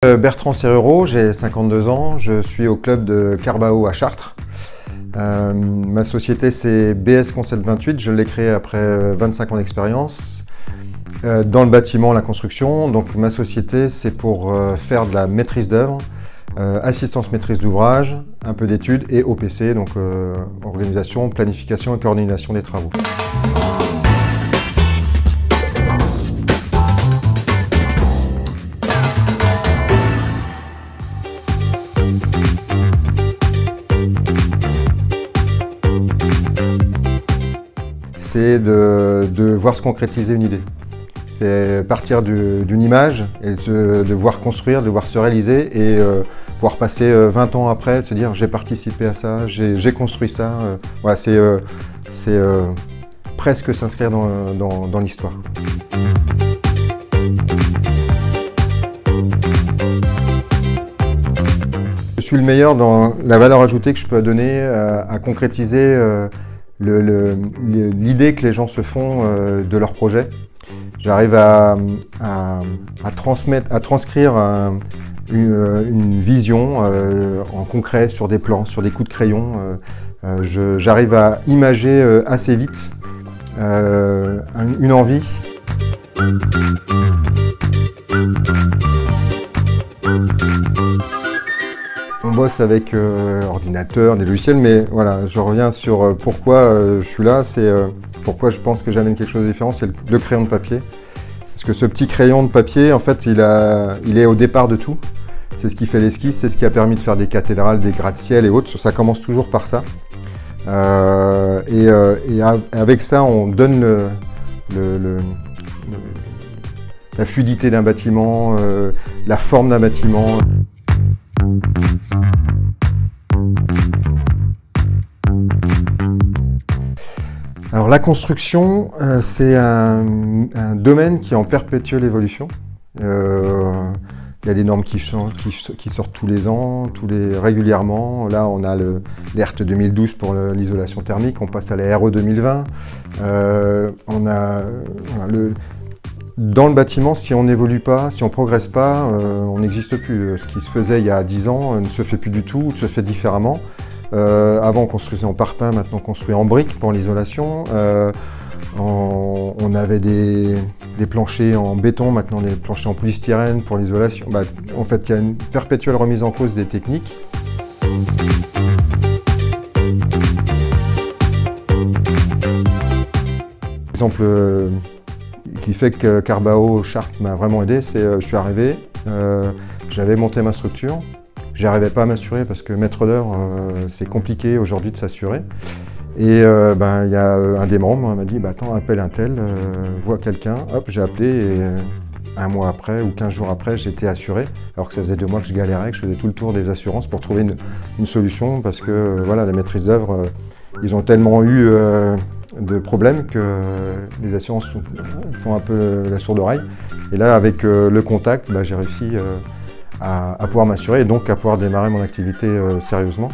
Bertrand Serrureau, j'ai 52 ans, je suis au club de Carbao à Chartres. Ma société c'est BS Concept 28, je l'ai créée après 25 ans d'expérience dans le bâtiment, la construction. Donc ma société c'est pour faire de la maîtrise d'œuvre, assistance maîtrise d'ouvrage, un peu d'études et OPC, donc organisation, planification et coordination des travaux. C'est de voir se concrétiser une idée. C'est partir d'une image et de voir construire, de voir se réaliser et pouvoir passer 20 ans après, se dire j'ai participé à ça, j'ai construit ça. Voilà, c'est presque s'inscrire dans l'histoire. Je suis le meilleur dans la valeur ajoutée que je peux donner à concrétiser l'idée que les gens se font de leur projet. J'arrive à transcrire une vision en concret sur des plans, sur des coups de crayon. J'arrive à imager assez vite une envie. On bosse avec ordinateur, des logiciels, mais voilà, je reviens sur pourquoi je suis là, c'est pourquoi je pense que j'amène quelque chose de différent, c'est le crayon de papier. Parce que ce petit crayon de papier, en fait, il est au départ de tout. C'est ce qui fait l'esquisse, c'est ce qui a permis de faire des cathédrales, des gratte-ciel et autres. Ça commence toujours par ça. Et avec ça, on donne la fluidité d'un bâtiment, la forme d'un bâtiment. Alors la construction, c'est un domaine qui est en perpétuelle évolution. Il y a des normes qui sortent tous les ans, régulièrement. Là, on a l'ERT 2012 pour l'isolation thermique, on passe à la RE 2020. Dans le bâtiment, si on n'évolue pas, si on ne progresse pas, on n'existe plus. Ce qui se faisait il y a 10 ans ne se fait plus du tout, ou se fait différemment. Avant on construisait en parpaing, maintenant on construit en briques pour l'isolation. On avait des planchers en béton, maintenant des planchers en polystyrène pour l'isolation. En fait, il y a une perpétuelle remise en cause des techniques. L'exemple qui fait que Carbao Chartres m'a vraiment aidé, c'est je suis arrivé, j'avais monté ma structure. J'arrivais pas à m'assurer parce que maître d'œuvre, c'est compliqué aujourd'hui de s'assurer. Et il y a un des membres m'a dit attends, appelle un tel, vois quelqu'un. Hop, j'ai appelé et un mois après ou 15 jours après, j'étais assuré. Alors que ça faisait 2 mois que je galérais, que je faisais tout le tour des assurances pour trouver une solution parce que voilà, la maîtrise d'œuvre, ils ont tellement eu de problèmes que les assurances font un peu la sourde oreille. Et là, avec le contact, j'ai réussi à pouvoir m'assurer et donc à pouvoir démarrer mon activité sérieusement.